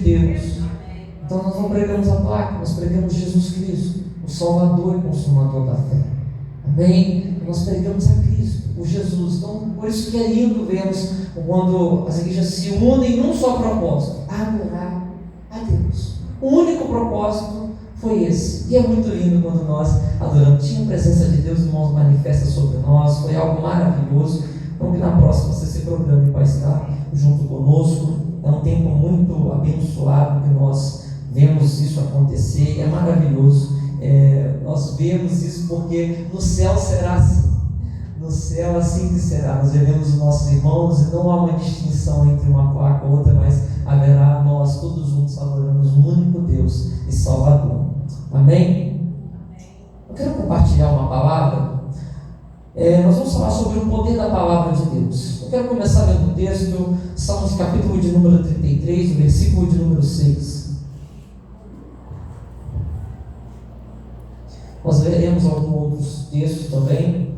Deus. Então nós não pregamos a placa, nós pregamos Jesus Cristo, o Salvador e Consumador da fé. Amém? Nós pregamos a Cristo, o Jesus. Então, por isso que é lindo vermos quando as igrejas se unem num só propósito: adorar a Deus. O único propósito foi esse. E é muito lindo quando nós adoramos. Tinha a presença de Deus, irmãos, manifesta sobre nós. Foi algo maravilhoso. Então que na próxima você se programe para estar junto conosco. É um tempo muito abençoado que nós vemos isso acontecer. É maravilhoso. Nós vemos isso porque no céu será assim. No céu assim que será. Nós veremos os nossos irmãos e não há uma distinção entre uma placa ou outra, mas haverá nós todos juntos adoramos um único Deus e Salvador. Amém? Eu quero compartilhar uma palavra. Nós vamos falar sobre o poder da palavra de Deus. Eu quero começar lendo o texto, Salmos capítulo de número 33, o versículo de número 6. Nós veremos alguns outros textos também.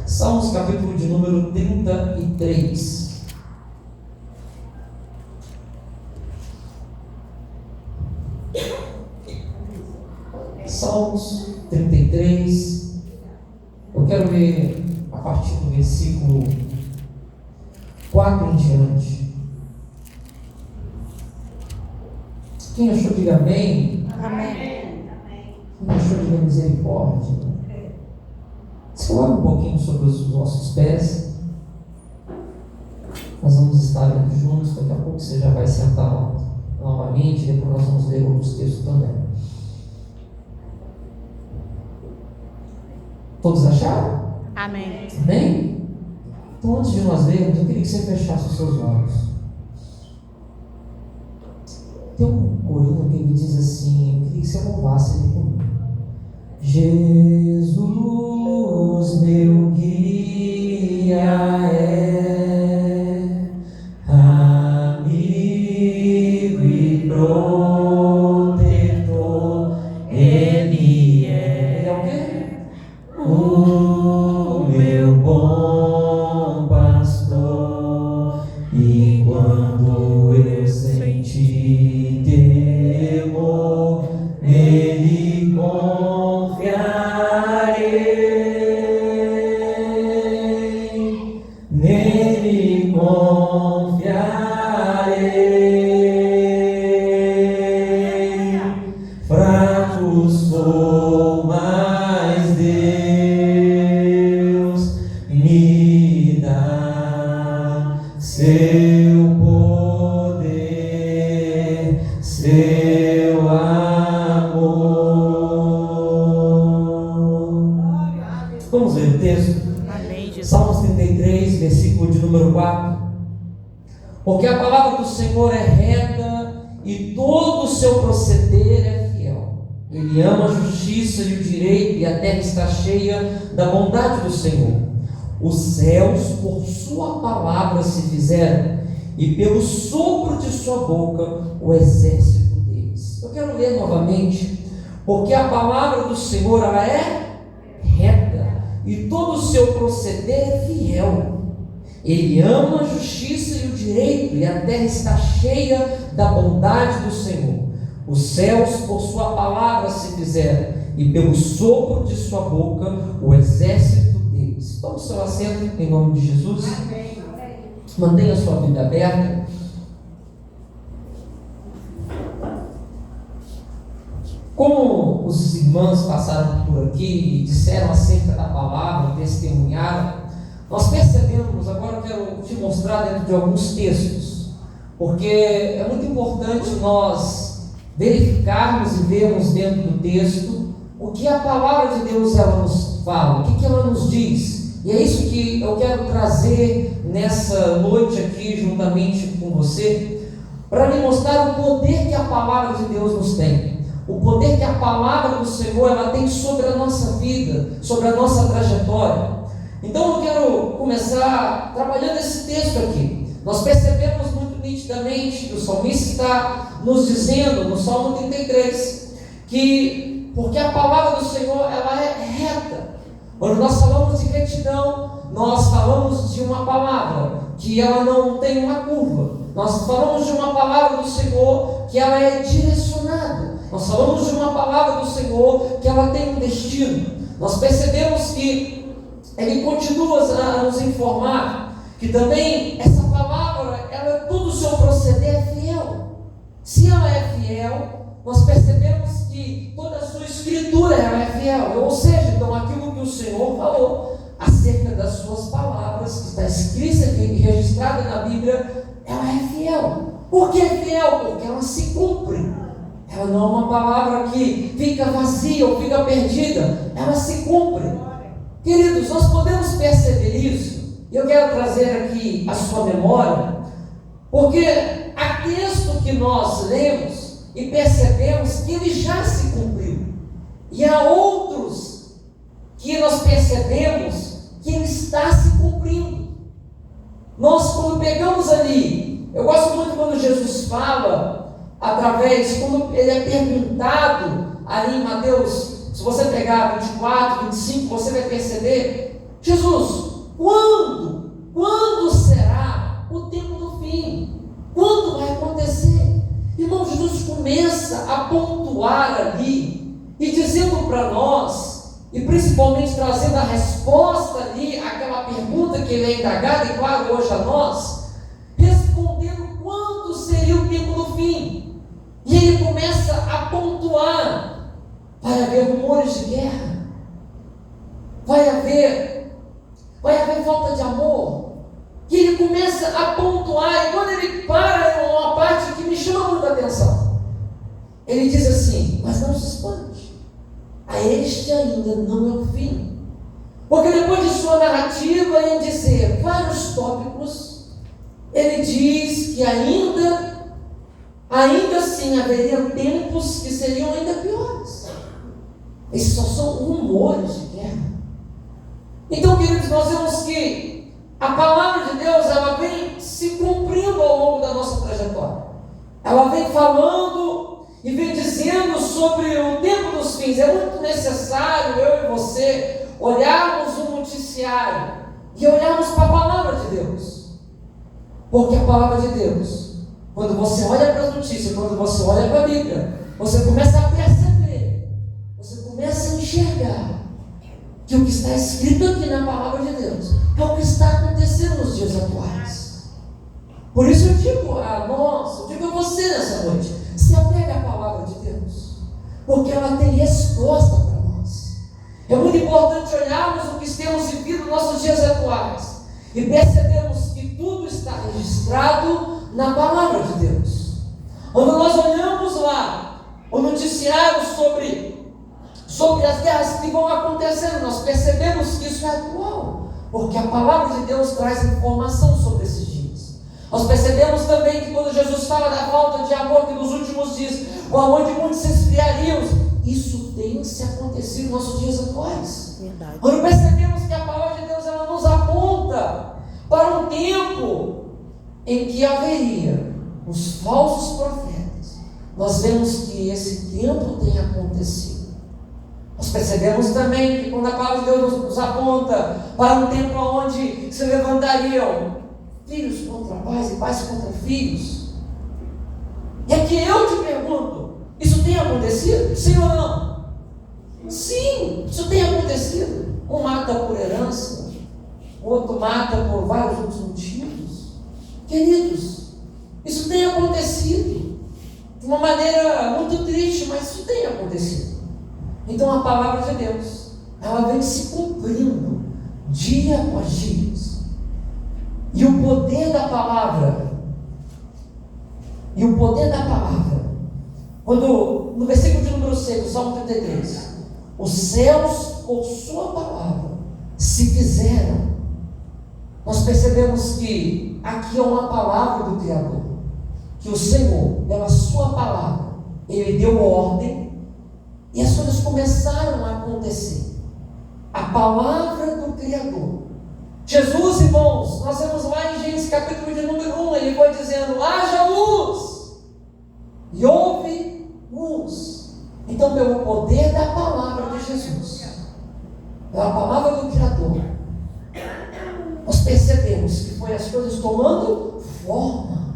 Salmos capítulo de número 33. Salmos 33. Eu quero ler a partir do versículo 4 em diante. Quem achou, diga amém. Amém. Quem achou, diga misericórdia. Coloque um pouquinho sobre os nossos pés. Nós vamos estar lendo juntos. Daqui a pouco você já vai sentar novamente. Depois nós vamos ler outros textos também. Todos acharam? Amém. Amém? Então, antes de nós lermos, eu queria que você fechasse os seus olhos. Tem um corinho que ele diz assim, eu queria que você louvasse ele comigo. Jesus, meu guia amigo e protetor, Ele é o quê? O meu bom pastor, e quando eu senti temor, nele confiarei, nele confiarei. Fraco sou, mas Deus me dá seu poder, seu amor. Vamos ver o texto? Amém, Jesus. Salmos 33, versículo de número 4. Porque a palavra do Senhor é reta e todo o seu proceder é fiel. Ele ama a justiça e o direito, e a terra está cheia da bondade do Senhor. Os céus por sua palavra se fizeram, e pelo sopro de sua boca o exército deles. Eu quero ler novamente. Porque a palavra do Senhor ela é reta e todo o seu proceder é fiel. Ele ama a justiça e o direito, e a terra está cheia da bondade do Senhor. Os céus por sua palavra se fizeram, e pelo sopro de sua boca o exército deles. Tome o seu assento em nome de Jesus. Mantenha a sua Bíblia aberta. Como os irmãos passaram por aqui e disseram acerca da palavra, testemunharam, nós percebemos, agora eu quero te mostrar dentro de alguns textos, porque é muito importante nós verificarmos e vermos dentro do texto o que a palavra de Deus ela nos fala, o que ela nos diz. E é isso que eu quero trazer nessa noite aqui juntamente com você, para lhe mostrar o poder que a palavra de Deus nos tem. O poder que a palavra do Senhor ela tem sobre a nossa vida, sobre a nossa trajetória. Então eu quero começar trabalhando esse texto aqui. Nós percebemos muito nitidamente que o salmista está nos dizendo no Salmo 33 que porque a palavra do Senhor ela é reta Quando nós falamos de retidão, nós falamos de uma palavra que ela não tem uma curva. Nós falamos de uma palavra do Senhor que ela é direcionada. Nós falamos de uma palavra do Senhor que ela tem um destino. Nós percebemos que Ele continua a nos informar que também essa palavra, todo o seu proceder é fiel. Se ela é fiel, nós percebemos que toda a sua escritura ela é fiel. Ou seja, então aquilo que o Senhor falou acerca das suas palavras, que está escrita e registrada na Bíblia, ela é fiel. Por que é fiel? Porque ela se cumpre. Ela não é uma palavra que fica vazia ou fica perdida. Ela se cumpre. Queridos, nós podemos perceber isso. E eu quero trazer aqui a sua memória, porque há texto que nós lemos e percebemos que ele já se cumpriu. E há outros que nós percebemos que ele está se cumprindo. Nós, quando pegamos ali, eu gosto muito quando Jesus fala, quando ele é perguntado ali em Mateus, se você pegar 24, 25, você vai perceber, Jesus, quando será o tempo do fim? Quando vai acontecer? Irmão, Jesus começa a pontuar ali, e dizendo para nós, e principalmente trazendo a resposta ali, aquela pergunta que ele é indagado, e claro, hoje a nós, respondendo quando seria o tempo do fim. E ele começa a pontuar, vai haver rumores de guerra, vai haver falta de amor. E ele começa a pontuar, e quando ele para, é uma parte que me chama muita atenção. Ele diz assim, mas não se espante, a este ainda não é o fim. Porque depois de sua narrativa, em dizer vários tópicos, ele diz que ainda assim haveriam tempos que seriam ainda piores. Esses só são rumores de guerra. Então, queridos, nós vemos que a palavra de Deus, ela vem se cumprindo ao longo da nossa trajetória. Ela vem falando e vem dizendo sobre o tempo dos fins. É muito necessário, eu e você, olharmos o noticiário e olharmos para a palavra de Deus. Porque a palavra de Deus, quando você olha para as notícias, quando você olha para a Bíblia, você começa a perceber, você começa a enxergar que o que está escrito aqui na palavra de Deus é o que está acontecendo nos dias atuais. Por isso eu digo a nós, eu digo a você nessa noite, se apega à palavra de Deus, porque ela tem resposta para nós. É muito importante olharmos o que temos vivido nos nossos dias atuais e percebemos que tudo está registrado na palavra de Deus. Quando nós olhamos lá o noticiário sobre as guerras que vão acontecendo, nós percebemos que isso é atual, porque a palavra de Deus traz informação sobre esses dias. Nós percebemos também que quando Jesus fala da falta de amor, que nos últimos dias o amor de muitos se esfriaria, isso tem se acontecido nos nossos dias atuais. Verdade. Quando percebemos que a palavra de Deus ela nos aponta para um tempo em que haveria os falsos profetas, nós vemos que esse tempo tem acontecido. Nós percebemos também que quando a palavra de Deus nos aponta para um tempo onde se levantariam filhos contra pais e pais contra filhos, e aqui eu te pergunto, isso tem acontecido? Sim ou não? Sim, isso tem acontecido. Um mata por herança, o outro mata por vários outros motivos. Queridos, isso tem acontecido de uma maneira muito triste, mas isso tem acontecido. Então a palavra de Deus, ela vem se cumprindo dia após dia. E o poder da palavra, quando no versículo de número 6, do Salmo 33, os céus por sua palavra se fizeram, nós percebemos que aqui é uma palavra do Criador, que o Senhor, pela sua palavra, Ele deu ordem, e as coisas começaram a acontecer. A palavra do Criador. Jesus, irmãos, nós vemos lá em Gênesis capítulo de número 1, ele foi dizendo, haja luz, e houve luz. Então, pelo poder da palavra de Jesus, pela palavra vemos que foi as coisas tomando forma.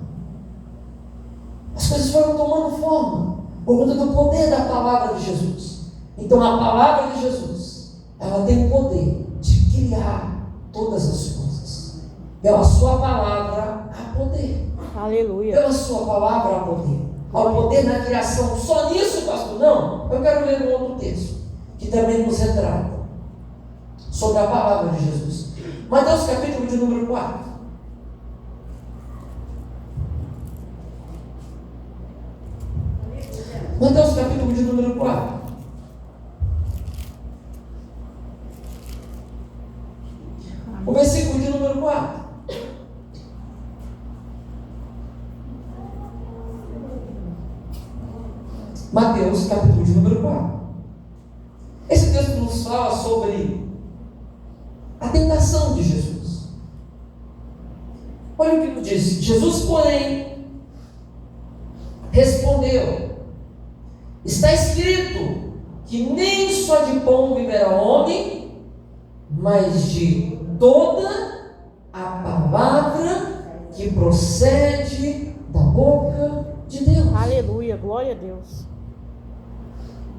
As coisas foram tomando forma por conta do poder da palavra de Jesus. Então a palavra de Jesus, ela tem o poder de criar todas as coisas. Pela sua palavra há poder. Aleluia. Pela sua palavra há poder. Há poder na criação. Só nisso, pastor? Não. Eu quero ler um outro texto que também nos retrata sobre a palavra de Jesus. Mateus capítulo de número 4. Mateus capítulo de número 4. O versículo de número 4. Mateus capítulo de número 4. Esse texto nos fala sobre a tentação de Jesus. Olha o que nos diz. Jesus, porém, respondeu: está escrito que nem só de pão viverá o homem, mas de toda a palavra que procede da boca de Deus. Aleluia, glória a Deus.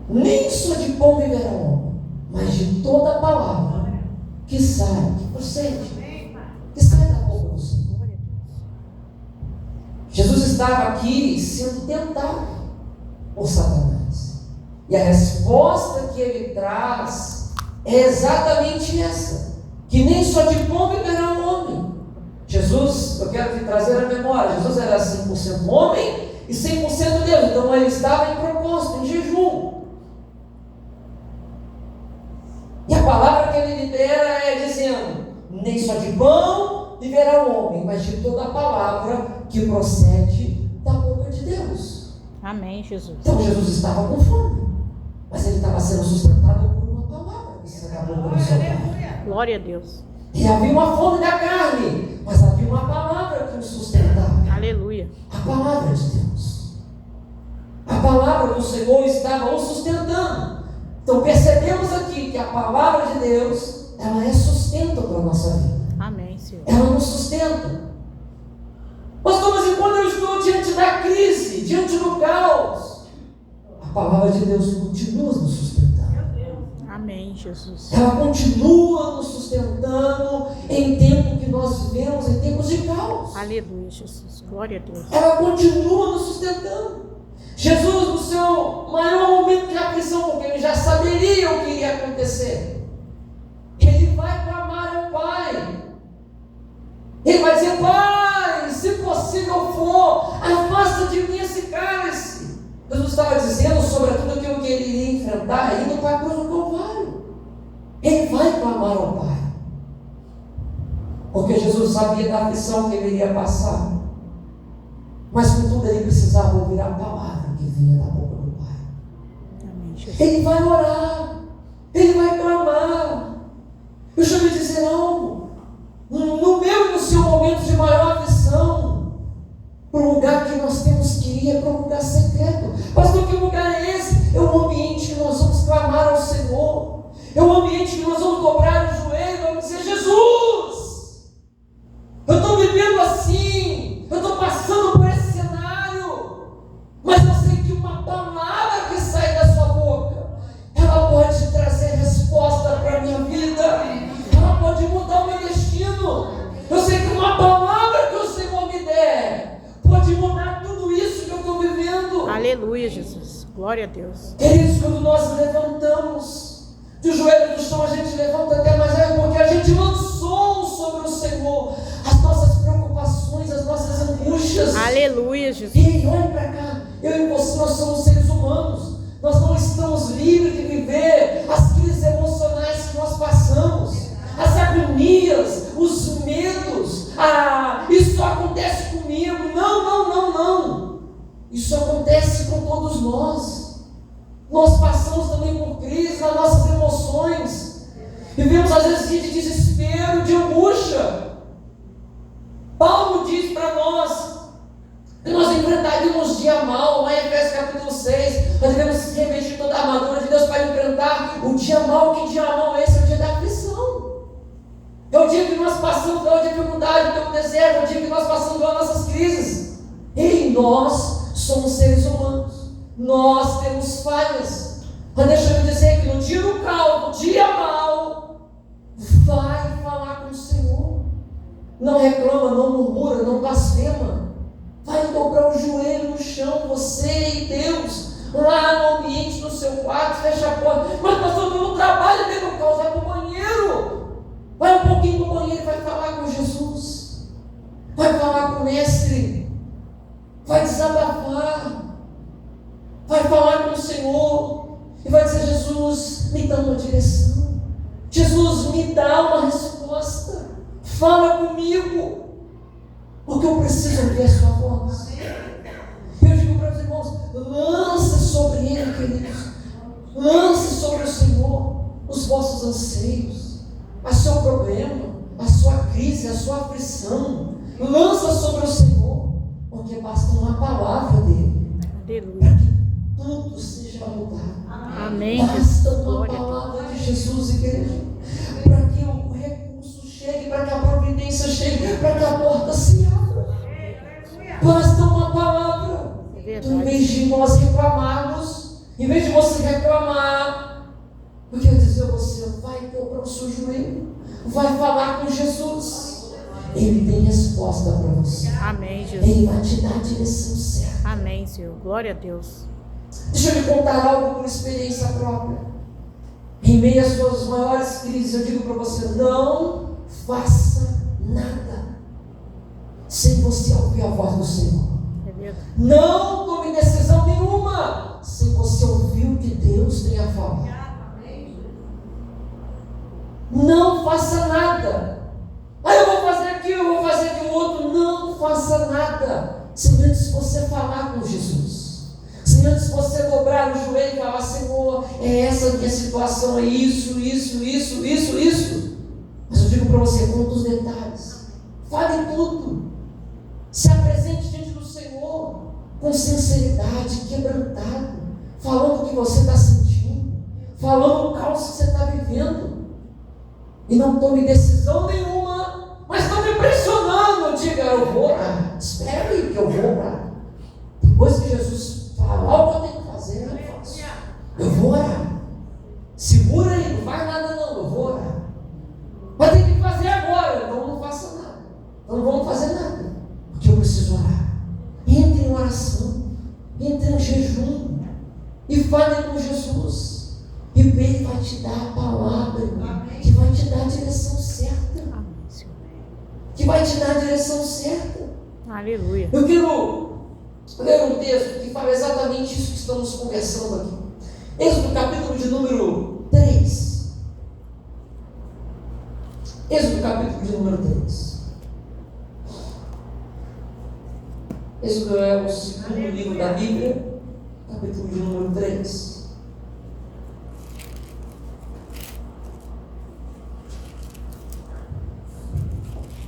Nem só de pão viverá o homem, mas de toda a palavra que sai, que procede, que sai da boca do Senhor. Jesus estava aqui sendo tentado por Satanás. E a resposta que ele traz é exatamente essa: que nem só de pão viverá o homem. Jesus, eu quero te trazer a memória, Jesus era 100% homem e 100% Deus. Então ele estava em propósito, em jejum. E a palavra que ele libera é dizendo: nem só de pão viverá o homem, mas de toda a palavra que procede da boca de Deus. Amém, Jesus. Então Jesus estava com fome, mas ele estava sendo sustentado por uma palavra que saiu da boca do seu Pai. Glória a Deus. E havia uma fome da carne, mas havia uma palavra que o sustentava. Aleluia. A palavra de Deus. A palavra do Senhor estava o sustentando. Então percebemos aqui que a palavra de Deus, ela é sustento para a nossa vida. Amém, Senhor. Ela nos sustenta. Mas quando eu estou diante da crise, diante do caos, a palavra de Deus continua nos sustentando. Amém, Jesus. Ela continua nos sustentando em tempo que nós vivemos, em tempos de caos. Aleluia, Jesus. Glória a Deus. Ela continua nos sustentando. Jesus, no seu maior momento de aflição, porque ele já saberia o que iria acontecer, ele vai clamar ao Pai. Ele vai dizer: Pai, se possível for, afasta de mim esse cálice. Jesus estava dizendo sobre tudo aquilo que ele iria enfrentar, indo para a cruz do Calvário. Ele vai clamar ao Pai, porque Jesus sabia da aflição que ele iria passar. Mas contudo ele precisava ouvir a palavra que vinha da boca do Pai. Amém, Jesus. Ele vai orar, ele vai clamar. Deixa eu lhe dizer algo. No meu e no seu momento de maior aflição, para o lugar que nós temos que ir é para um lugar secreto. Pastor, que lugar é esse? É o ambiente que nós vamos clamar ao Senhor. É o ambiente que nós vamos dobrar o joelho e vamos dizer: Jesus, eu estou vivendo assim, eu estou passando por esse cenário, mas eu sei que uma palavra que sai da sua boca, ela pode trazer resposta para a minha vida, ela pode mudar o meu destino. Eu sei que uma palavra que o Senhor me der pode mudar tudo isso que eu estou vivendo. Aleluia, Jesus. Glória a Deus. Queridos, quando nós levantamos do joelho do chão, a gente levanta até mais leve, porque a gente lançou sobre o Senhor as nossas preocupações, as nossas angústias. Aleluia, Jesus. E olha para cá, eu e você, nós somos seres humanos, nós não estamos livres de viver as crises emocionais que nós passamos, as agonias, os medos. Isso acontece comigo. Não. Isso acontece com todos nós. Nós passamos também por crise nas nossas emoções. Vivemos às vezes de desespero, de angústia. Paulo diz para nós que nós enfrentaríamos dia mal, lá em Efésios capítulo 6, nós devemos revestir toda a armadura de Deus para enfrentar o dia mal. Que dia mal é esse? É o dia da aflição. É o dia que nós passamos pela dificuldade. nós passamos pelas nossas crises. Ei, nós somos seres humanos. Nós temos falhas. Mas deixa eu dizer que no dia do caos, no dia mau, vai falar com o Senhor. Não reclama, não murmura, não blasfema. Vai dobrar o joelho no chão, você e Deus, lá no ambiente, no seu quarto, fecha a porta. Mas pastor, eu não trabalho dentro do caos, vai para o banheiro. Vai um pouquinho para o banheiro e vai falar com Jesus. Vai falar com o mestre. Vai desabafar. Vai falar com o Senhor. E vai dizer: Jesus, me dá uma direção. Jesus, me dá uma resposta. Fala comigo. Porque eu preciso ouvir a sua voz. Eu digo para os irmãos: lance sobre Ele, queridos. Lance sobre o Senhor os vossos anseios, o seu problema, a sua crise, a sua aflição. Lança sobre o Senhor, porque basta uma palavra dEle para que tudo seja mudado. Amém. Basta uma palavra de Jesus, igreja, para que o recurso chegue, para que a providência chegue, para que a porta se abra. Basta uma palavra. Então, em vez de nós reclamarmos, em vez de você reclamar, eu quero dizer a você: vai dobrar o seu joelho, vai falar com Jesus. Ele tem resposta para você. Amém, Jesus. Ele vai te dar a direção certa. Amém, Senhor. Glória a Deus. Deixa eu lhe contar algo por experiência própria. Em meio às suas maiores crises, eu digo para você: não faça nada sem você ouvir a voz do Senhor. É verdade. Não tome decisão nenhuma sem você ouvir o que Deus tem a falar. Não faça nada. Eu vou fazer aquilo, eu vou fazer aquilo outro. Não faça nada sem antes você falar com Jesus. Sem antes você dobrar o joelho e falar: Senhor, é essa a minha situação, é isso. Mas eu digo para você, conta os detalhes. Fale tudo. Se apresente diante do Senhor com sinceridade, quebrantado, falando o que você está sentindo, falando o caos que você está vivendo. E não tome decisão nenhuma, mas não me pressionando. Diga: eu vou orar. Espere que eu vou orar. Depois que Jesus falar o que eu tenho que fazer, eu faço. Eu vou orar. Segura aí, não faz nada não, eu vou orar. Mas tem que fazer agora, então não faça nada. Então não vamos fazer nada, porque eu preciso orar. Entre em oração, entre em jejum e fale com Jesus. E Ele vai te dar a palavra, que vai te dar a direção certa. Amém, Senhor. Que vai te dar a direção certa. Aleluia. Eu quero ler um texto que fala exatamente isso que estamos conversando aqui. Êxodo, capítulo de número 3. Êxodo, capítulo de número 3. Êxodo é o segundo livro da Bíblia, capítulo de número 3.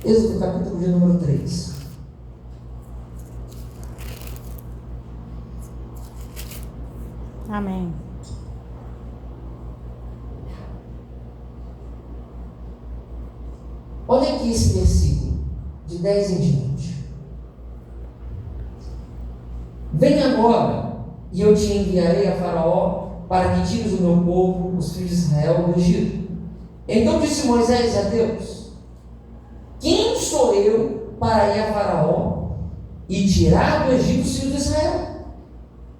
Êxodo, capítulo de número 3. Amém. Olha aqui esse versículo, de 10 em diante. Vem agora, e eu te enviarei a Faraó, para que tires o meu povo, os filhos de Israel, do Egito. Então disse Moisés a Deus: quem sou eu para ir a Faraó e tirar do Egito os filhos de Israel?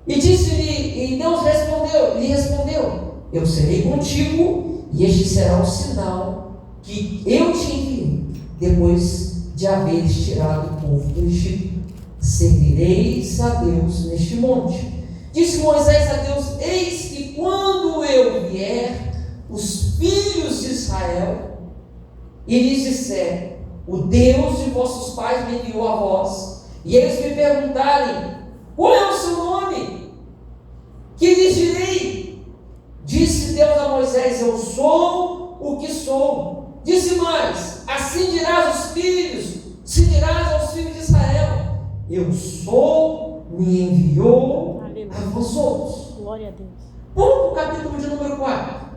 E disse-lhe, e Deus lhe respondeu: eu serei contigo, e este será o sinal que eu te enviei, depois de haveres tirado o povo do Egito. Servireis a Deus neste monte. Disse Moisés a Deus: eis que quando eu vier, os filhos de Israel, e lhes disser: o Deus de vossos pais me enviou a vós, e eles me perguntarem: qual é o seu nome? Que lhes direi? Disse Deus a Moisés: eu sou o que sou. Disse mais: assim dirás aos filhos de Israel: eu sou, me enviou a vós outros. Glória a Deus. Vamos para o capítulo de número 4.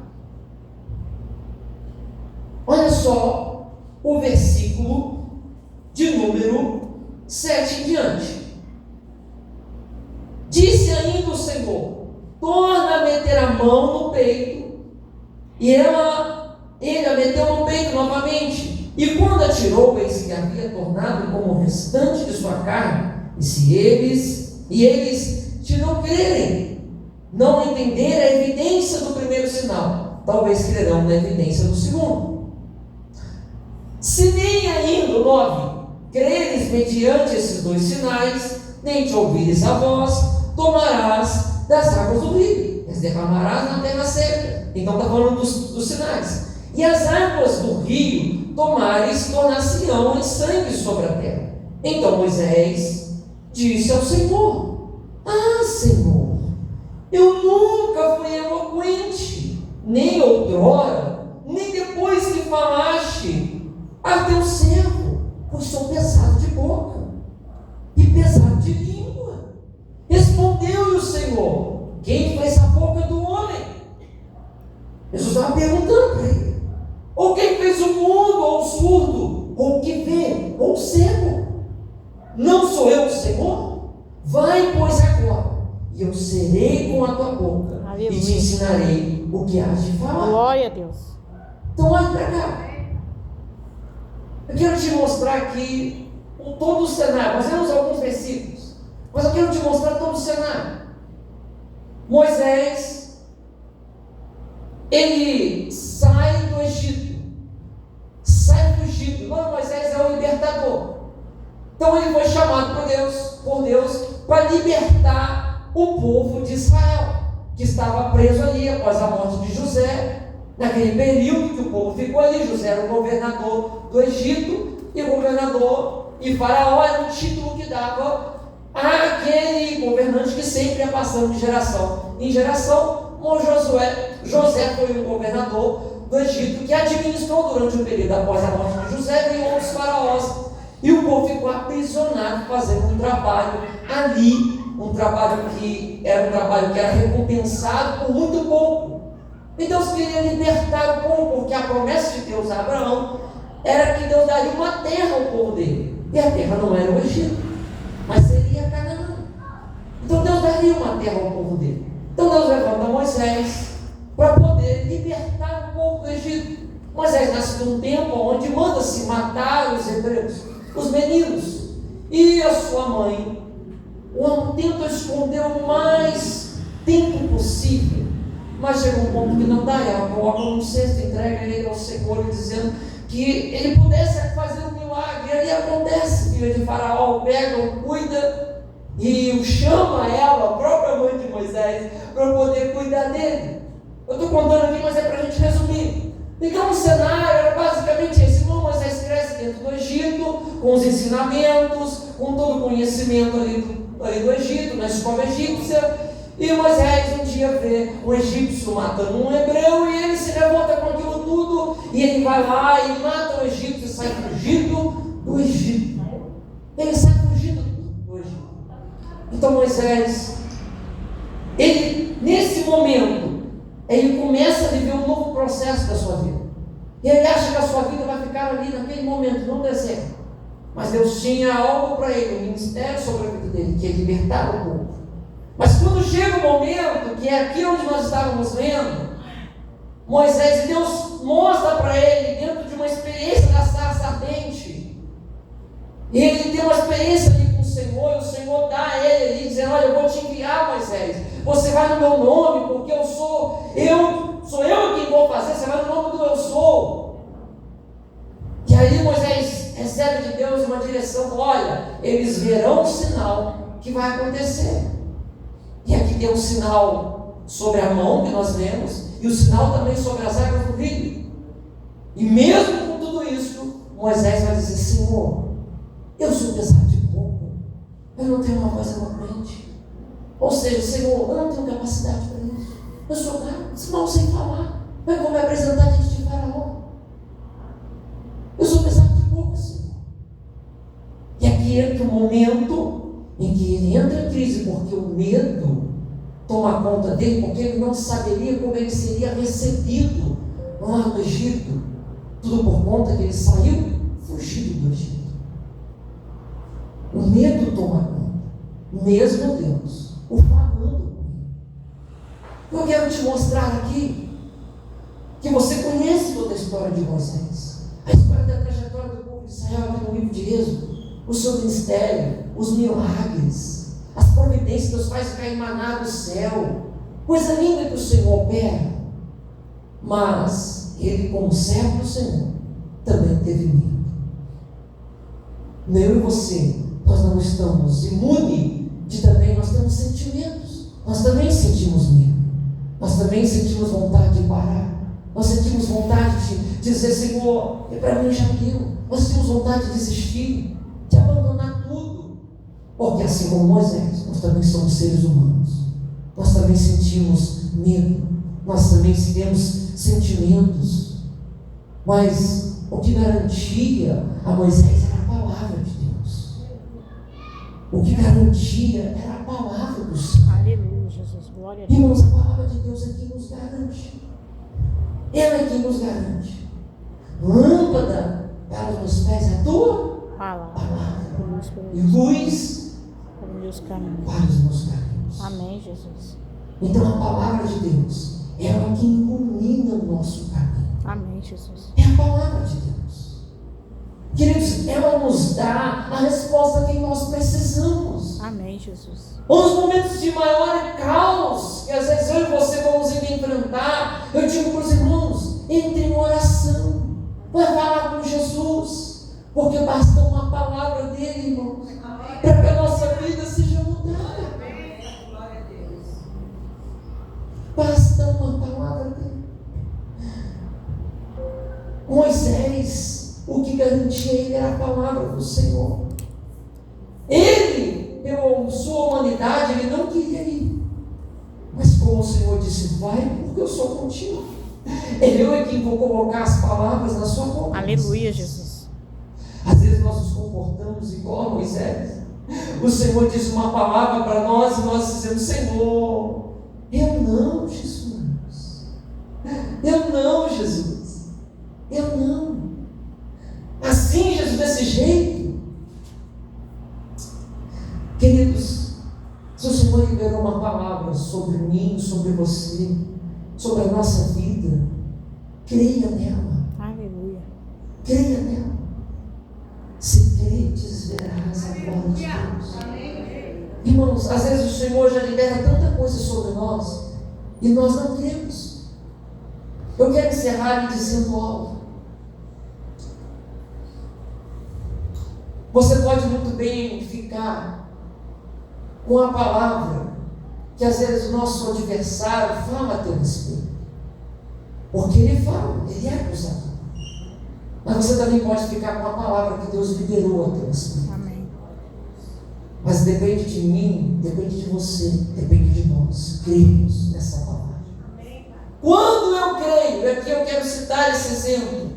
Olha só o versículo de número 7 em diante. Disse ainda o Senhor: torna a meter a mão no peito. E ele a meteu no peito novamente. E quando a tirou, eis que havia tornado como o restante de sua carne. E eles te não crerem, não entenderem a evidência do primeiro sinal, talvez crerão na evidência do segundo. Se nem ainda, 9, creres mediante esses 2 sinais, nem te ouvires a voz, tomarás das águas do rio, as derramarás na terra seca. Então está falando dos sinais. E as águas do rio tornar-se-ão em sangue sobre a terra. Então Moisés disse ao Senhor: ah, Senhor, eu nunca fui eloquente, nem outrora, nem depois que falaste a teu servo, pois sou pesado de boca e pesado de língua. Respondeu-lhe o Senhor: quem fez a boca do homem? Jesus estava perguntando para ele: ou quem fez o mudo, ou o surdo, ou o que vê, ou o cego? Não sou eu o Senhor? Vai, pois, agora, e eu serei com a tua boca. Aleluia. E te ensinarei o que has de falar. Glória a Deus. Então olha para cá. Eu quero te mostrar aqui todo o cenário. Nós vemos alguns versículos, mas eu quero te mostrar todo o cenário. Moisés, ele sai do Egito, sai fugido. Não, Moisés é o libertador. Então ele foi chamado por Deus para libertar o povo de Israel, que estava preso ali após a morte de José. Naquele período que o povo ficou ali, José era o governador do Egito, e o governador e Faraó era um título que dava àquele governante que sempre ia passando de geração em geração. José foi o governador do Egito que administrou durante o período após a morte de José, veio outros faraós, e o povo ficou aprisionado fazendo um trabalho ali, um trabalho que era recompensado por muito pouco. E Deus queria libertar o povo, porque a promessa de Deus a Abraão era que Deus daria uma terra ao povo dele, e a terra não era o Egito, mas seria Canaã. Então Deus daria uma terra ao povo dele. Então Deus levanta Moisés para poder libertar o povo do Egito. Moisés nasce num tempo onde manda-se matar os hebreus, os meninos, e a sua mãe tenta esconder o mais tempo possível, mas chega um ponto que não dá. Ela coloca num cesto, entrega ele ao Senhor, dizendo que ele pudesse fazer um milagre. E ali acontece, filha de Faraó pega, o cuida e o chama ela, a própria mãe de Moisés, para poder cuidar dele. Eu estou contando aqui, mas é para a gente resumir. Então o cenário era basicamente esse: Moisés cresce dentro do Egito, com os ensinamentos, com todo o conhecimento ali do Egito, na escola egípcia. E Moisés um dia vê um egípcio matando um hebreu, e ele se revolta com aquilo tudo, e ele vai lá e mata o egípcio e sai fugido do Egito. Ele sai fugido do Egito. Então Moisés, ele, nesse momento, ele começa a viver um novo processo da sua vida. E ele acha que a sua vida vai ficar ali naquele momento, no deserto. Mas Deus tinha algo para ele, um ministério sobre a vida dele, que é libertar o povo. Mas quando chega o momento, que é aqui onde nós estávamos vendo, Moisés, Deus mostra para ele, dentro de uma experiência da sarça ardente, e ele tem uma experiência ali com o Senhor, e o Senhor dá a ele ali, dizendo: olha, eu vou te enviar, Moisés, você vai no meu nome, porque sou eu quem vou fazer, você vai no nome do eu sou. E aí Moisés recebe de Deus uma direção: olha, eles verão o sinal que vai acontecer. E aqui tem um sinal sobre a mão que nós vemos, e o sinal também sobre as águas do rio. E mesmo com tudo isso, Moisés vai dizer: Senhor, eu sou pesado de boca, eu não tenho uma voz eloquente. Ou seja, Senhor, eu não tenho capacidade para isso. Eu sou mal sem falar. Eu vou me apresentar diante de Faraó. Eu sou pesado de boca, Senhor. E aqui entra um momento em que ele entra em crise, porque o medo toma conta dele, porque ele não saberia como ele seria recebido lá no Egito. Tudo por conta que ele saiu fugido do Egito. Um mesmo Deus o falando. Eu quero te mostrar aqui que você conhece toda a história de Moisés, a história da trajetória do povo de Israel aqui no livro de Êxodo, o seu ministério, os milagres, as providências dos quais caem maná do céu, coisa linda que o Senhor opera. Mas ele, como servo do Senhor, também teve medo. Eu e você, nós não estamos imunes de também, nós temos sentimentos, nós também sentimos medo, nós também sentimos vontade de parar, nós sentimos vontade de dizer: Senhor, para mim já deu. Nós sentimos vontade de desistir, de abandonar tudo, porque assim como Moisés, nós também somos seres humanos, nós também sentimos medo, nós também temos sentimentos, mas o que garantia a Moisés era a palavra de Deus. O que garantia era a palavra do Senhor. Aleluia, Jesus. Glória a Deus. Irmãos, a palavra de Deus é quem nos garante. Ela é quem nos garante. Lâmpada para os meus pés é a tua palavra. E luz para os meus caminhos. Para os meus caminhos. Amém, Jesus. Então a palavra de Deus, ela é quem ilumina o nosso caminho. Amém, Jesus. É a palavra de Deus. Queridos, ela nos dá a resposta que nós precisamos. Amém, Jesus. Nos momentos de maior caos, que às vezes eu e você vamos enfrentar, eu digo para os irmãos: entre em oração, vai falar com Jesus, porque basta uma palavra dele, irmãos, para que a nossa vida seja mudada. Basta uma palavra dele. Moisés, o que garantia ele era a palavra do Senhor. Ele, pela sua humanidade, ele não queria ir, mas como o Senhor disse: vai, porque eu sou contigo. Eu é quem vou colocar as palavras na sua boca. Aleluia, Jesus. Às vezes nós nos comportamos igual a Moisés. O Senhor diz uma palavra para nós e nós dizemos: Senhor, eu não, Jesus. Eu não, Jesus. Eu não. Assim, Jesus, desse jeito. Queridos, se o Senhor liberou uma palavra sobre mim, sobre você, sobre a nossa vida, creia nela. Aleluia. Creia nela. Se credes, verás a glória de Deus. Irmãos, às vezes o Senhor já libera tanta coisa sobre nós e nós não cremos. Eu quero encerrar lhe dizendo algo. Você pode muito bem ficar com a palavra que às vezes o nosso adversário fala a teu respeito, porque ele fala, ele é acusador. Mas você também pode ficar com a palavra que Deus liberou a teu respeito. Amém. Mas depende de mim, depende de você, depende de nós cremos nessa palavra. Quando eu creio, e aqui eu quero citar esse exemplo.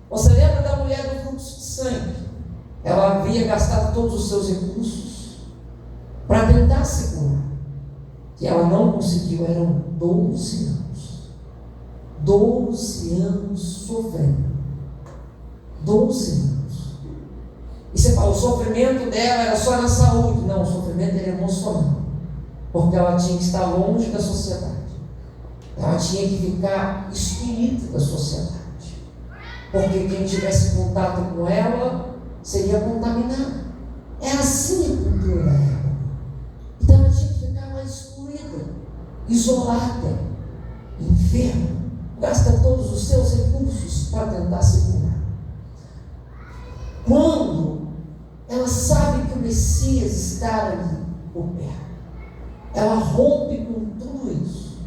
Você lembra da mulher do fluxo de sangue? Ela havia gastado todos os seus recursos para tentar se curar, e ela não conseguiu. Eram 12 anos. 12 anos sofrendo. 12 anos. E você fala: o sofrimento dela era só na saúde. Não, o sofrimento era emocional, porque ela tinha que estar longe da sociedade. Ela tinha que ficar excluída da sociedade, porque quem tivesse contato com ela seria contaminado. Era assim a cultura da época. Então ela tinha que ficar lá excluída, isolada, enferma, gasta todos os seus recursos para tentar se curar. Quando ela sabe que o Messias está ali por perto, ela rompe com tudo isso,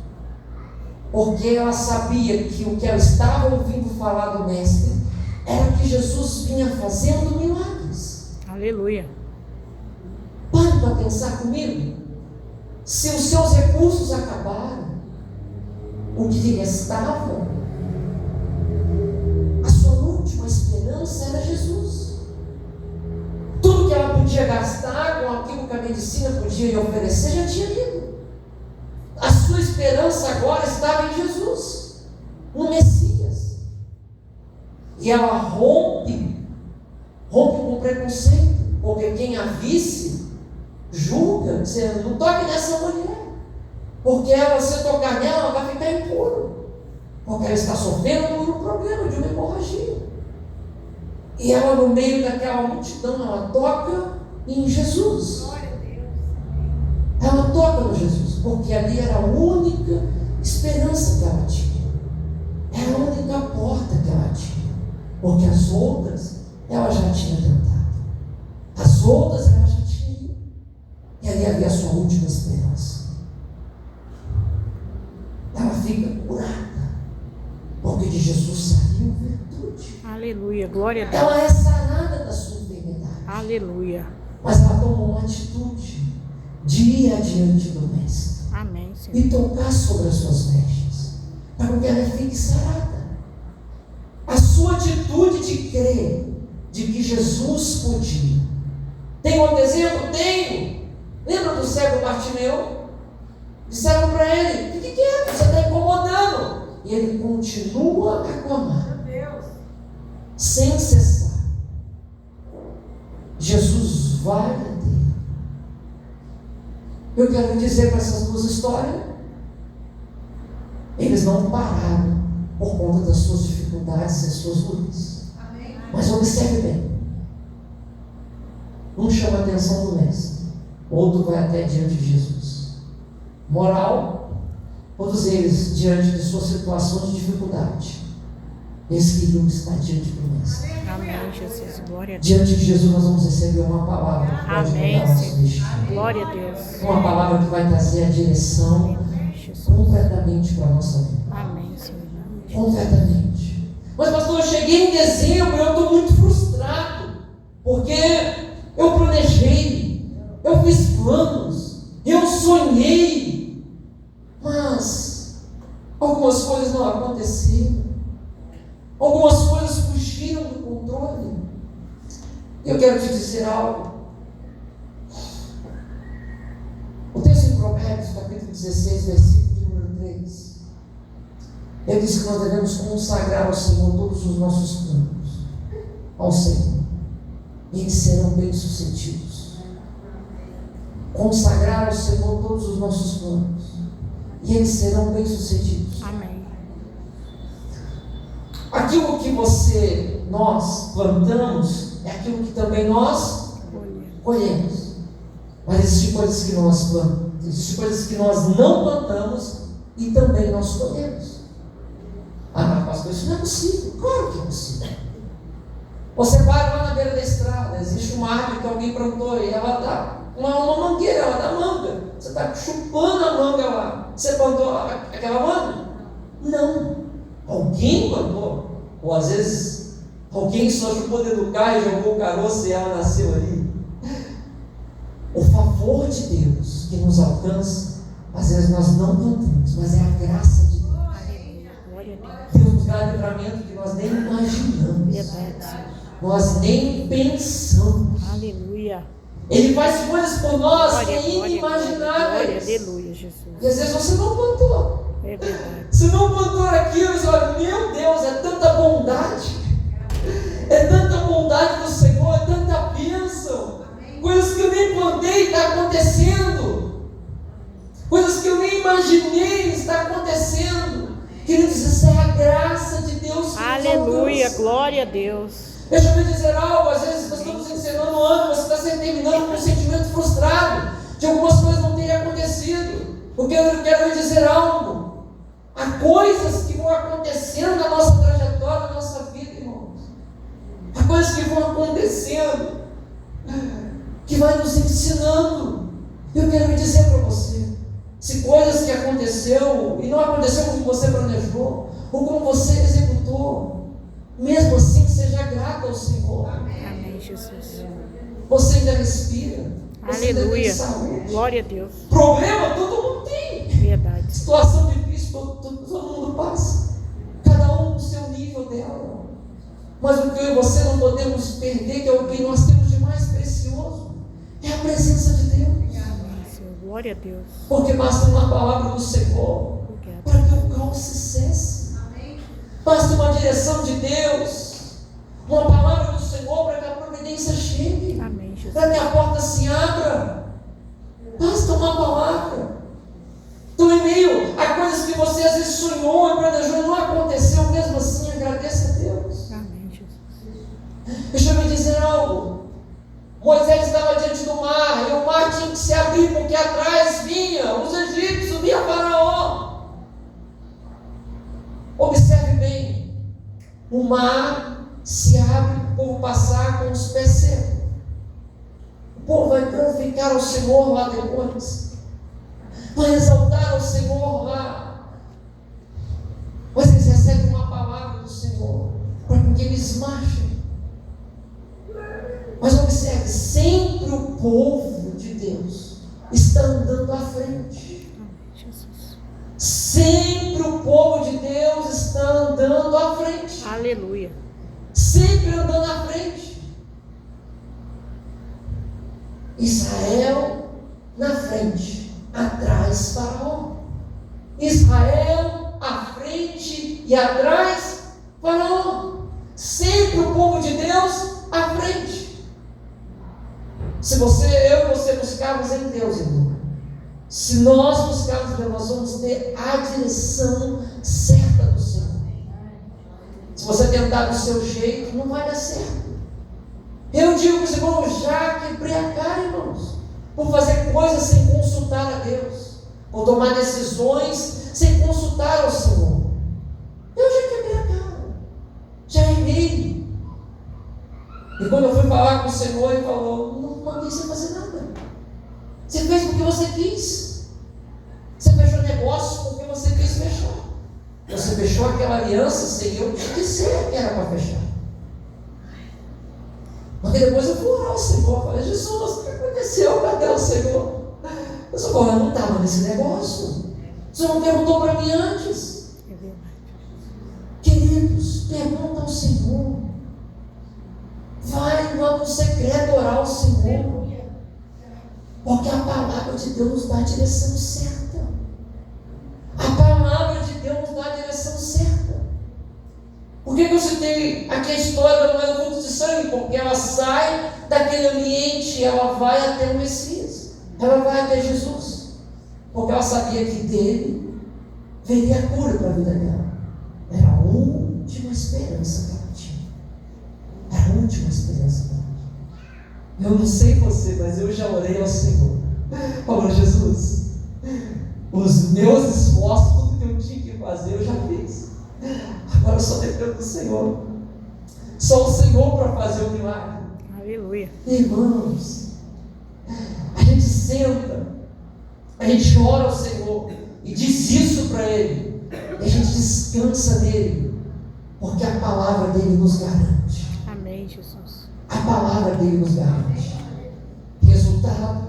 porque ela sabia que o que ela estava ouvindo falar do Mestre era que Jesus vinha fazendo milagres. Aleluia. Pare para pensar comigo. Se os seus recursos acabaram, o que lhe restava, a sua última esperança era Jesus. Tudo que ela podia gastar com aquilo que a medicina podia lhe oferecer já tinha ido. A sua esperança agora estava em Jesus, no Messias. E ela rompe com preconceito, porque quem a visse julga, dizendo: não toque nessa mulher, porque se tocar nela, ela vai ficar impuro, porque ela está sofrendo por um problema de uma hemorragia. E ela, no meio daquela multidão, ela toca em Jesus. Ela toca no Jesus, porque ali era a única esperança que ela tinha, era a única porta que ela tinha, porque as outras ela já tinha tentado, as outras ela já tinha ido, e ali havia a sua última esperança. Ela fica curada, porque de Jesus saiu virtude. Aleluia, glória a Deus. Ela é sarada da sua enfermidade. Aleluia. Mas ela tomou uma atitude de ir adiante do Mestre. Amém, Senhor. E tocar sobre as suas vestes, para que ela fique sarada. A sua atitude de crer de que Jesus podia. Tem outro exemplo? Tenho. Lembra do cego Bartimeu? Disseram para ele: o que é? Você está incomodando. E ele continua a clamar, sem cessar. Jesus vai até. Eu quero dizer para essas duas histórias: eles não pararam por conta das suas dificuldades e das suas lutas. Mas observe bem: um chama a atenção do Mestre, outro vai até diante de Jesus. Moral: todos eles, diante de suas situações de dificuldade, eles queriam estar diante do Mestre. Amém, Jesus, glória a Deus. Diante de Jesus nós vamos receber uma palavra que pode Amém, mudar nosso Senhor. destino. Glória a Deus. Uma palavra que vai trazer a direção Jesus. completamente para a nossa vida. Amém, Senhor. Completamente. Mas pastor, eu cheguei em dezembro e eu estou muito frustrado, porque eu planejei, eu fiz planos, eu sonhei, mas algumas coisas não aconteceram, algumas coisas fugiram do controle. Eu quero te dizer algo. O texto em Provérbios, capítulo 16, versículo de número 3, ele diz que nós devemos consagrar ao Senhor todos os nossos planos, ao Senhor, e eles serão bem-sucedidos. Consagrar ao Senhor todos os nossos planos, e eles serão bem-sucedidos. Amém. Aquilo que nós plantamos, é aquilo que também nós colhemos. Mas existem coisas que nós plantamos, existem coisas que nós não plantamos e também nós colhemos. Ah, mas pastor, isso não é possível. Claro que é possível. Você para lá na beira da estrada, existe uma árvore que alguém plantou e ela dá uma mangueira, ela dá manga. Você está chupando a manga lá. Você plantou aquela manga? Não. Alguém plantou. Ou às vezes alguém só chupou dentro do carro e jogou o caroço e ela nasceu ali. O favor de Deus que nos alcança, às vezes nós não plantamos, mas é a graça de Deus. Aleluia, glória a Deus. Deus nos dá livramento que nós nem imaginamos, Verdade, Senhor. nós nem pensamos. Aleluia. Ele faz coisas por nós Glória, que é glória, inimagináveis. glória. Aleluia, Jesus. E às vezes você não plantou. É verdade. Você não plantou aquilo e você olha: meu Deus, é tanta bondade. É tanta bondade do Senhor, é tanta bênção. Coisas que eu nem plantei está acontecendo. Coisas que eu nem imaginei está acontecendo. Queridos, isso é a graça de Deus que Aleluia, nos alcança. glória a Deus. Deixa eu me dizer algo. Às vezes nós estamos encerrando o ano, você está terminando com um sentimento frustrado de algumas coisas não terem acontecido. Porque eu quero lhe dizer algo. Há coisas que vão acontecendo na nossa trajetória, na nossa vida, irmãos. Há coisas que vão acontecendo que vai nos ensinando. Eu quero me dizer para você: se coisas que aconteceu e não aconteceu como você planejou, ou como você executou, mesmo assim seja grato ao Senhor. Amém, Jesus. Você ainda respira. Você ainda tem Aleluia. saúde. Glória a Deus. Problema todo mundo tem. Verdade. Situação difícil todo mundo passa. Cada um no seu nível dela. Mas o que eu e você não podemos perder, que é o que nós temos de mais precioso, é a presença de Deus. Amém, Senhor. Glória a Deus. Porque basta uma palavra do Senhor Obrigada. para que o caos se cesse. Basta uma direção de Deus, uma palavra do Senhor para que a providência chegue, Amém, Jesus. para que a porta se abra. Moisés estava diante do mar, e o mar tinha que se abrir, porque atrás vinha os egípcios, vinha Faraó. Observe bem, o mar se abre para o povo passar com os pés secos. O povo vai glorificar o Senhor lá depois, vai exaltar o Senhor lá, mas eles recebem uma palavra do Senhor para que eles marchem. Mas observe, sempre o povo de Deus está andando à frente. Jesus. Sempre o povo de Deus está andando à frente. Aleluia. Sempre andando à frente. Israel na frente, atrás Faraó. Israel à frente e atrás Faraó. Sempre o povo de Deus à frente. Se eu e você buscarmos em Deus, irmão, se nós buscarmos em Deus, nós vamos ter a direção certa do Senhor. Se você tentar do seu jeito, não vai dar certo. Eu digo para os irmãos, já quebrei a cara, irmãos, por fazer coisas sem consultar a Deus, por tomar decisões sem consultar ao Senhor. Eu já quebrei a cara, já errei. E quando eu fui falar com o Senhor, Ele falou: não mandei você fazer nada. Você fez porque você quis. Você fechou negócios porque você quis fechar. Você fechou aquela aliança sem eu te dizer que era para fechar. Porque depois eu fui orar ao Senhor, falei: Jesus, o que aconteceu? Cadê o Senhor? Eu só falei: eu não estava nesse negócio. O Senhor não perguntou para mim antes. É verdade. Queridos, pergunta ao Senhor. Vai no secreto orar ao Senhor, porque a palavra de Deus nos dá a direção certa. A palavra de Deus nos dá a direção certa. Por que eu citei aqui a história da mulher do culto de sangue? Porque ela sai daquele ambiente e ela vai até o Messias, ela vai até Jesus, porque ela sabia que dele veria a cura para a vida dela. Era a última esperança que ela tinha. Era a última esperança dela. Eu não sei você, mas eu já orei ao Senhor. Falou: Jesus, os meus esforços, tudo que eu tinha que fazer, eu já fiz. Agora eu só dependo do Senhor. Só o Senhor para fazer o milagre. Aleluia. Irmãos, a gente senta, a gente ora ao Senhor e diz isso para Ele, e a gente descansa nele, porque a palavra dele nos garante. Amém, Jesus. A palavra dele nos garante. Resultado: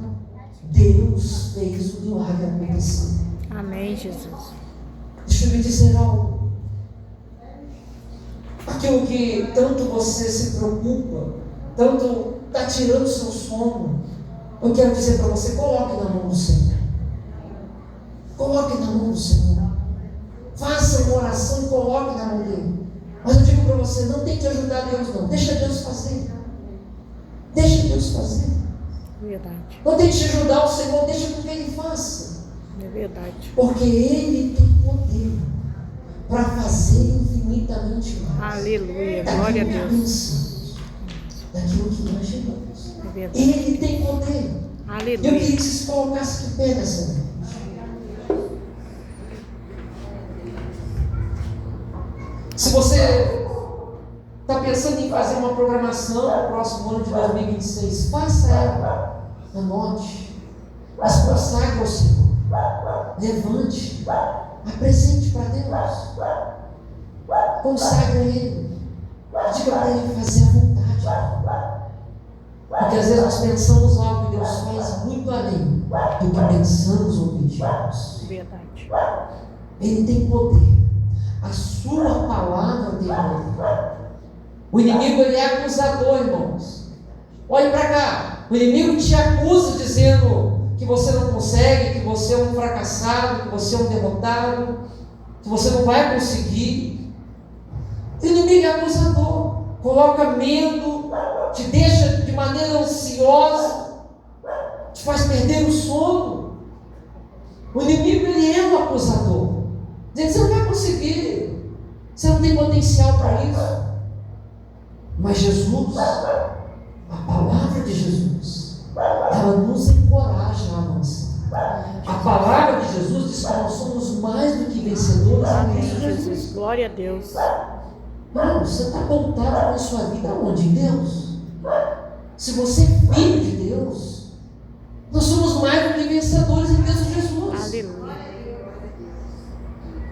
Deus fez o milagre acontecer. Amém, Jesus. Deixa eu me dizer algo. Aquilo que tanto você se preocupa, tanto está tirando o seu sono, eu quero dizer para você: coloque na mão do Senhor. Coloque na mão do Senhor. Faça uma oração e coloque na mão dele. Mas eu digo para você: não tente ajudar Deus, não. Deixa Deus fazer. Deixa Deus fazer. Verdade. Não tente ajudar o Senhor, deixa com que Ele faça. É verdade. Porque Ele tem poder para fazer infinitamente mais. Aleluia. Glória a Daquilo que Deus. pensamos, daquilo que imaginamos. É verdade. Ele tem poder. Eu queria Aleluia. que se colocasse de pé nessa noite. Se você está pensando em fazer uma programação para o próximo ano de 2026, faça ela. Anote. Mas consagre ao Senhor. Levante. Apresente para Deus. Consagre a Ele. Diga para Ele fazer a vontade. Porque às vezes nós pensamos algo e Deus faz muito além do que pensamos ou pedimos. Verdade. Ele tem poder. A sua palavra tem poder. O inimigo, ele é acusador, irmãos. Olhe para cá. O inimigo te acusa dizendo que você não consegue, que você é um fracassado, que você é um derrotado, que você não vai conseguir. O inimigo é acusador. Coloca medo, te deixa de maneira ansiosa, te faz perder o sono. O inimigo, ele é um acusador. Dizendo: você não vai conseguir, você não tem potencial para isso. Mas Jesus, a palavra de Jesus, ela nos encoraja a avançar. A palavra de Jesus diz que nós somos mais do que vencedores em Amém, Cristo Jesus. Jesus. Glória a Deus. Irmão, você está voltado com a sua vida onde? Em Deus. Se você é filho de Deus, nós somos mais do que vencedores em Cristo Jesus. Aleluia.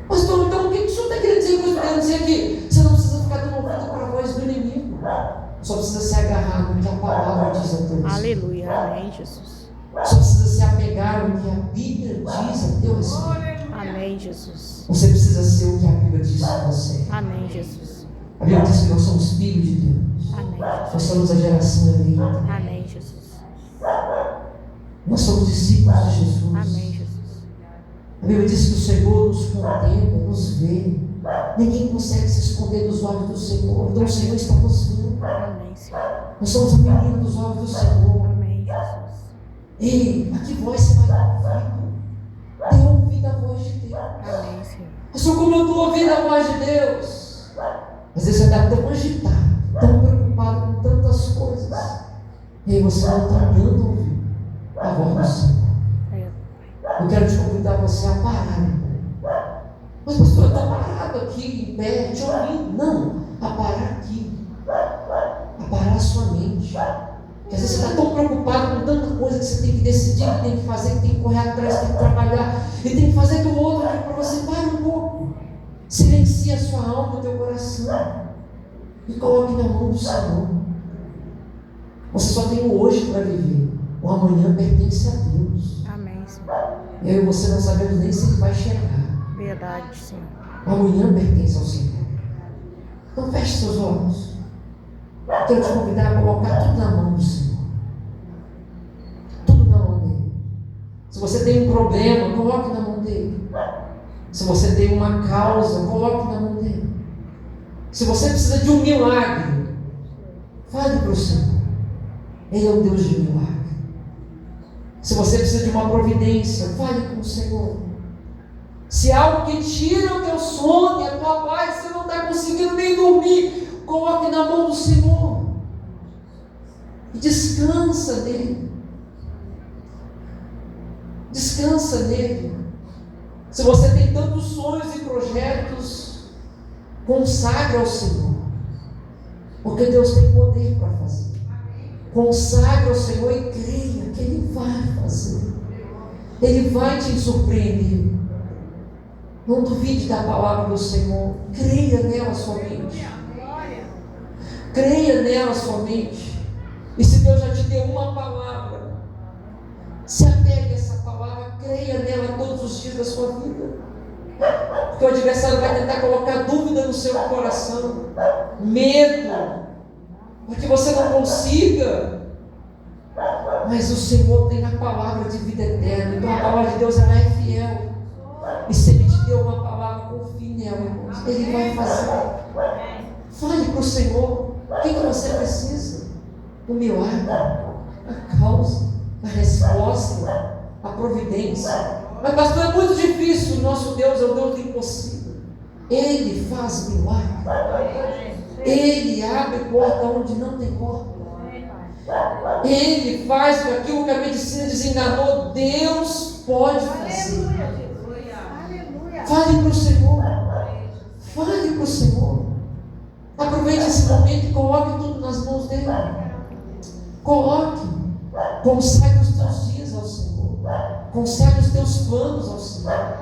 Pastor, então o que o senhor está querendo dizer com isso? Querendo dizer que você não precisa ficar dando ouvido para a voz do inimigo. Só precisa se agarrar no que a palavra diz a teu respeito. Aleluia. Amém, Jesus. Só precisa se apegar no que a Bíblia diz a teu respeito. Amém, Jesus. Você precisa ser o que a Bíblia diz a você. Amém, Jesus. A Bíblia diz que nós somos filhos de Deus. Amém. Nós somos a geração eleita. Amém, Jesus. Nós somos discípulos de Jesus. Amém, Jesus. A Bíblia diz que o Senhor nos contempla, nos vê. Ninguém consegue se esconder dos olhos do Senhor. Então o Senhor está nos vendo. Amém, Senhor. Nós somos a menina dos olhos do Senhor. Amém, Jesus. Ei, a que voz você vai dar ouvido? Dê ouvido à voz de Deus. Amém, Senhor. Pastor, como eu estou ouvindo a voz de Deus? Às vezes você está tão agitado, tão preocupado com tantas coisas. E aí você não está dando ouvido à voz do Senhor. Eu quero te convidar você a parar. Mas pastor, eu estou parado aqui, em pé, te ouvindo. Não, a parar aqui. A parar a sua mente. Porque às vezes você está tão preocupado com tanta coisa que você tem que decidir, que tem que fazer, que tem que correr atrás, que tem que trabalhar, e tem que fazer aquilo outro aqui para você. Para um pouco. Silencia a sua alma, o teu coração. E coloque na mão do Senhor. Você só tem o hoje para viver. O amanhã pertence a Deus. Amém, Senhor. Eu e você não sabemos nem se Ele vai chegar. Verdade, Senhor. O amanhã pertence ao Senhor. Então feche seus olhos. Quero te convidar a colocar tudo na mão do Senhor. Tudo na mão dele. Se você tem um problema, coloque na mão dele. Se você tem uma causa, coloque na mão dele. Se você precisa de um milagre, fale para o Senhor. Ele é um Deus de milagre. Se você precisa de uma providência, fale com o Senhor. Se há algo que tira o teu sono e a tua paz, você não está conseguindo nem dormir, coloque na mão do Senhor. E descansa nele. Descansa nele. Se você tem tantos sonhos e projetos, consagre ao Senhor. Porque Deus tem poder para fazer. Consagre ao Senhor e creia que Ele vai fazer. Ele vai te surpreender. Não duvide da palavra do Senhor. Creia nela somente. Creia nela somente. E se Deus já te deu uma palavra, se apegue a essa palavra, creia nela todos os dias da sua vida. Porque o adversário vai tentar colocar dúvida no seu coração, medo, para que você não consiga. Mas o Senhor tem a palavra de vida eterna. Então a palavra de Deus, ela é fiel. E se Ele te deu uma palavra, confie nela, irmãos. Ele vai fazer. Fale para o Senhor. O que você precisa? O milagre, a causa, a resposta, a providência. Mas pastor, é muito difícil. O nosso Deus é o Deus do impossível. Ele faz milagre. Ele abre porta onde não tem porta. Ele faz aquilo que a medicina desenganou. Deus pode fazer. Fale para o Senhor. Fale para o Senhor. Aproveite esse momento e coloque tudo nas mãos dele. Coloque. Consagre os teus dias ao Senhor. Consagre os teus planos ao Senhor.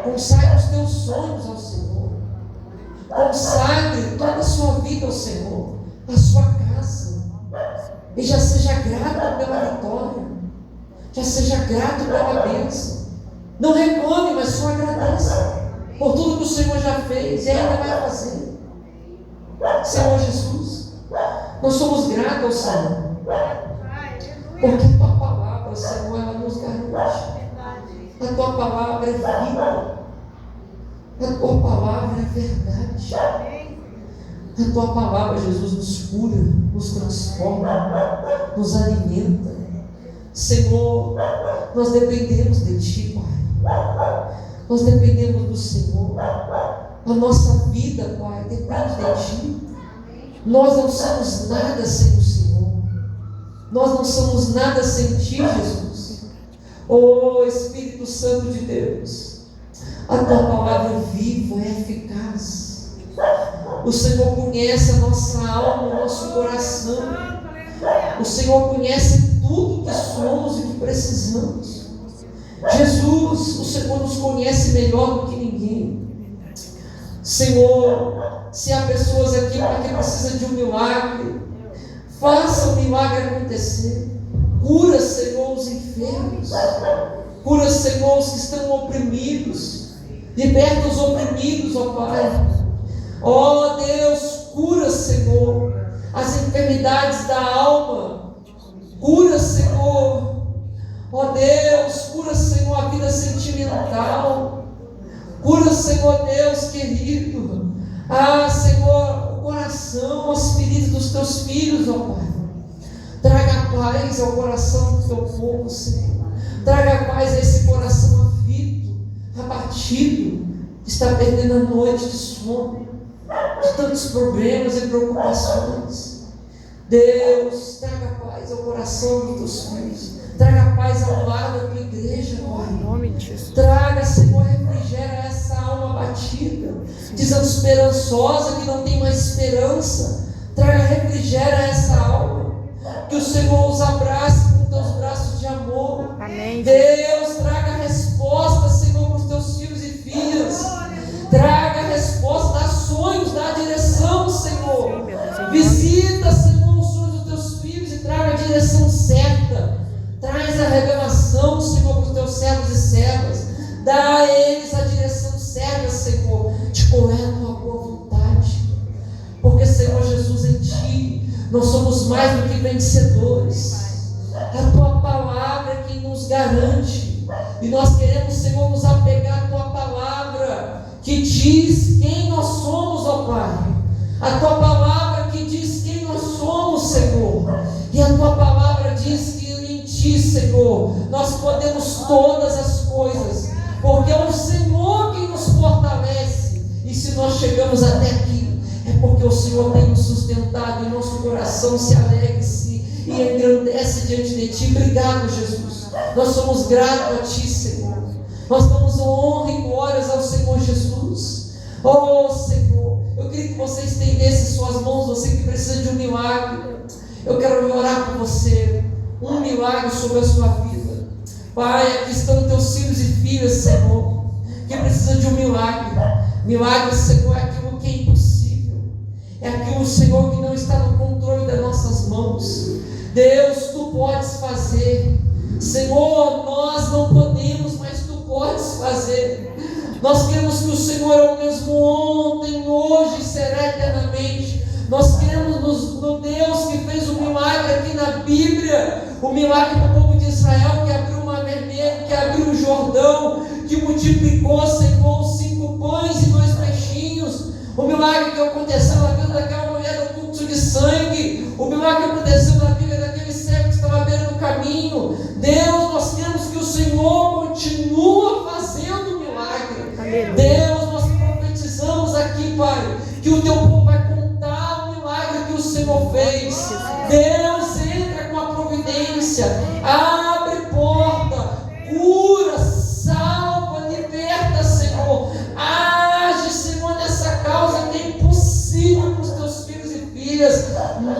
Consagre os teus sonhos ao Senhor. Consagre toda a sua vida ao Senhor. A sua casa. E já seja grato pela vitória. Já seja grato pela bênção. Não reclame, mas só agradeça por tudo que o Senhor já fez e ainda vai fazer. Senhor Jesus, nós somos gratos ao Senhor. Porque a tua palavra, Senhor, ela nos garante. A tua palavra é vida. A tua palavra é verdade. A tua palavra, Jesus, nos cura, nos transforma, nos alimenta. Senhor, nós dependemos de Ti, Pai. Nós dependemos do Senhor. A nossa vida, Pai, depende de Ti. Nós não somos nada sem o Senhor. Nós não somos nada sem Ti, Jesus. Oh Espírito Santo de Deus, a Tua palavra é viva, é eficaz. O Senhor conhece a nossa alma, o nosso coração. O Senhor conhece tudo que somos e que precisamos. Jesus, o Senhor nos conhece melhor do que ninguém. Senhor, se há pessoas aqui que precisam de um milagre, faça o milagre acontecer. Cura, Senhor, os enfermos. Cura, Senhor, os que estão oprimidos. Liberta os oprimidos, ó Pai. Ó Deus, cura, Senhor, as enfermidades da alma. Cura, Senhor. Ó Deus, cura, Senhor, a vida sentimental. Cura, Senhor Deus querido. Senhor, o coração, as feridas dos Teus filhos, ó Pai. Traga paz ao coração do Teu povo, Senhor. Traga paz a esse coração aflito, abatido, que está perdendo a noite de sono, de tantos problemas e preocupações. Deus, traga paz ao coração dos Teus filhos. Traga paz ao lar da Tua igreja, Pai. Em nome de Jesus. Traga, Senhor, refrigera essa alma abatida, desesperançosa, que não tem mais esperança. Traga, refrigera essa alma. Que o Senhor os abrace com Teus braços de amor. Amém. Deus, traga resposta, Senhor, para os Teus filhos e filhas. Traga resposta, dá sonhos, dá direção, Senhor. Visita, Senhor, os sonhos dos Teus filhos e traga a direção certa. Traz a revelação, Senhor, para os Teus servos e servas. Dá a eles a direção certa, Senhor, de qual é a Tua boa vontade. Porque, Senhor Jesus, em Ti nós somos mais do que vencedores. A Tua palavra é quem nos garante. E nós queremos, Senhor, nos apegar à Tua palavra, que diz quem nós somos, ó Pai. A Tua palavra que diz quem nós somos, Senhor. E a Tua palavra diz que em Ti, Senhor, nós podemos todas as coisas, porque é o Senhor quem nos fortalece. E se nós chegamos até aqui, é porque o Senhor tem nos sustentado e nosso coração se alegra-se e engrandece diante de Ti. Obrigado, Jesus. Nós somos gratos a Ti, Senhor. Nós damos honra e glórias ao Senhor Jesus. Oh, Senhor, eu queria que você estendesse suas mãos, você que precisa de um milagre. Eu quero orar por você, um milagre sobre a sua vida. Pai, aqui estão Teus filhos e filhas, Senhor, que precisam de um milagre. Milagre, Senhor, é aquilo que é impossível. É aquilo, Senhor, que não está no controle das nossas mãos. Deus, Tu podes fazer. Senhor, nós não podemos, mas Tu podes fazer. Nós queremos que o Senhor é o mesmo ontem, hoje e será eternamente. Nós queremos no Deus que fez o milagre aqui na Bíblia, o milagre do povo de Israel, que abriu o mar vermelho, que abriu o Jordão, que multiplicou, Senhor, 5 pães e 2 peixinhos. O milagre que aconteceu na vida daquela mulher do fluxo de sangue. O milagre que aconteceu na vida daquele cego que estava à beira do caminho. Deus, nós queremos que o Senhor continue fazendo o milagre. Aleluia. Deus, nós profetizamos aqui, Pai, que o Teu povo vai contar o milagre que o Senhor fez. Deus, entra com a providência, abre porta, cura, salva, liberta, Senhor. Age, Senhor, nessa causa que é impossível para os Teus filhos e filhas.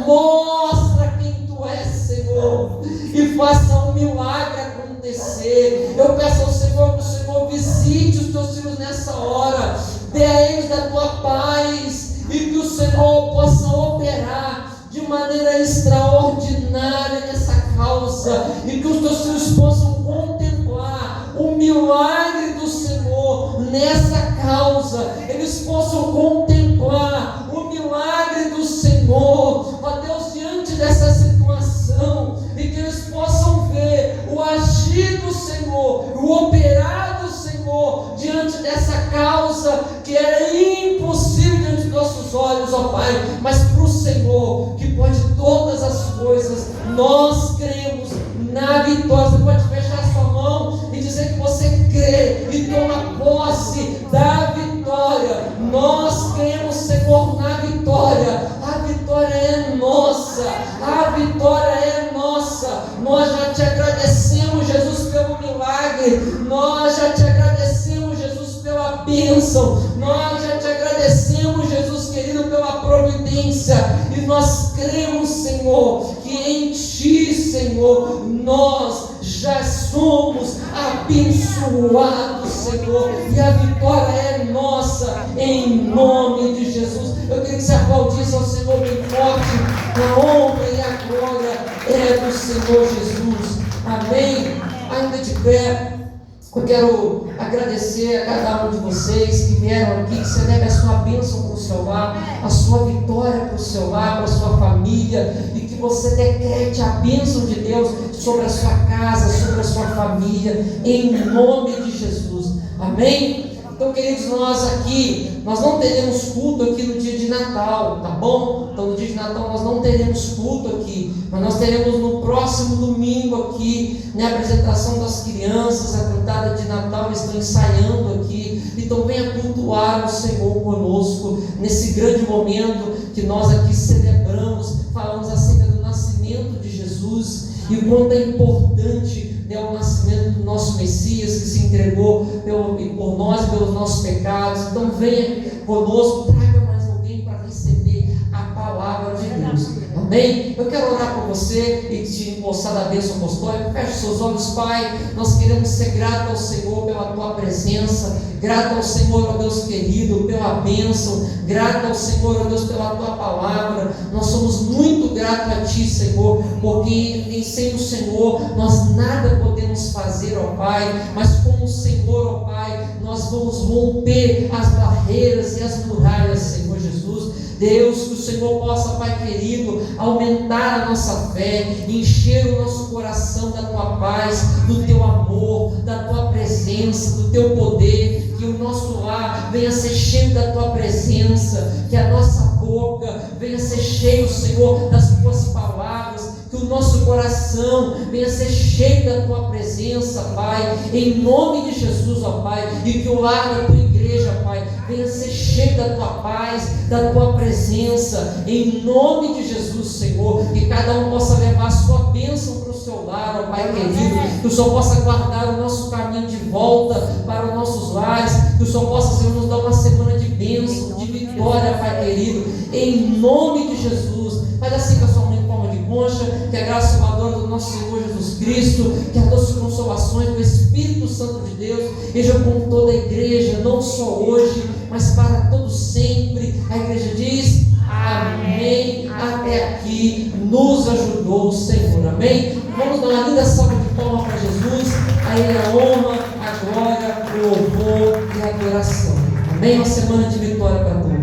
Mostra quem Tu és, Senhor, e faça um milagre acontecer. Eu peço ao Senhor que o Senhor visite os Teus filhos nessa hora, dê a eles da Tua paz, e que o Senhor possa operar de maneira extraordinária nessa causa, e que os Teus filhos possam contemplar o milagre do Senhor nessa causa. Eles possam contemplar o milagre do Senhor, ó Deus, diante dessa situação, e que eles possam ver o agir do Senhor, o operar do Senhor diante dessa causa que era impossível diante dos nossos olhos, ó Pai, mas para o Senhor que pode todas as coisas, nós cremos na vitória. Você pode fechar sua mão e dizer que você crê e toma posse da vitória. Nós cremos, Senhor, na vitória. A vitória é nossa. A vitória é nossa. Pai. Nós já te agradecemos, Jesus, pela bênção. Nós já te agradecemos, Jesus querido, pela providência. E nós cremos, Senhor, que em Ti, Senhor, nós já somos abençoados, Senhor, e a vitória é nossa, em nome de Jesus. Eu queria que você aplaudisse ao Senhor bem forte. A honra e a glória é do Senhor Jesus. Amém? Ainda de pé, eu quero agradecer a cada um de vocês que vieram aqui, que celebra a sua bênção para o seu lar, a sua vitória para o seu lar, para a sua família, e que você decrete a bênção de Deus sobre a sua casa, sobre a sua família, em nome de Jesus. Amém? Então, queridos, nós não teremos culto aqui no dia de Natal, tá bom? Então, no dia de Natal nós não teremos culto aqui, mas nós teremos no próximo domingo aqui, a apresentação das crianças, a cantada de Natal, eles estão ensaiando aqui. Então, venha cultuar o Senhor conosco, nesse grande momento que nós aqui celebramos, falamos acerca do nascimento de Jesus, e o quanto é importante o nascimento do nosso Messias, que se entregou por nós e pelos nossos pecados. Então venha conosco, traga mais alguém para receber a palavra de Deus. Amém? Eu quero orar por você e te empossar da bênção apostólica. Feche seus olhos, Pai. Nós queremos ser gratos ao Senhor pela Tua presença, grato ao Senhor, ó Deus querido, pela bênção, grato ao Senhor, ó Deus, pela Tua palavra. Nós somos muito gratos a Ti, Senhor, porque sem o Senhor nós nada podemos fazer, ó Pai, mas com o Senhor, ó Pai, nós vamos romper as barreiras e as muralhas, Senhor Jesus. Deus, que o Senhor possa, Pai querido, aumentar a nossa fé, encher o nosso coração da Tua paz, do Teu amor, da Tua presença, do Teu poder, que o nosso lar venha ser cheio da Tua presença, que a nossa boca venha ser cheio, Senhor, das Tuas palavras, que o nosso coração venha ser cheio da Tua presença, Pai, em nome de Jesus, ó Pai, e que o lar da Tua igreja, Pai, venha ser cheio da Tua paz, da Tua presença, em nome de Jesus, Senhor, que cada um possa levar a sua bênção para o seu lar, ó Pai querido, que o Senhor possa guardar o nosso caminho de volta para os nossos lares, que o Senhor possa, Senhor, nos dar uma semana de bênção, de vitória, Pai querido, em nome de Jesus. Faz assim com a sua mão em forma de concha, que a graça salvadora do nosso Senhor Jesus Cristo, que as doces consolações do Espírito Santo de Deus estejam com toda a igreja, não só hoje, mas para todo sempre. A igreja diz amém. Até aqui nos ajudou o Senhor, amém? Vamos dar uma linda salva de palmas para Jesus, a Ele a honra, a glória, o louvor e a adoração, amém? Uma semana de vitória para todos.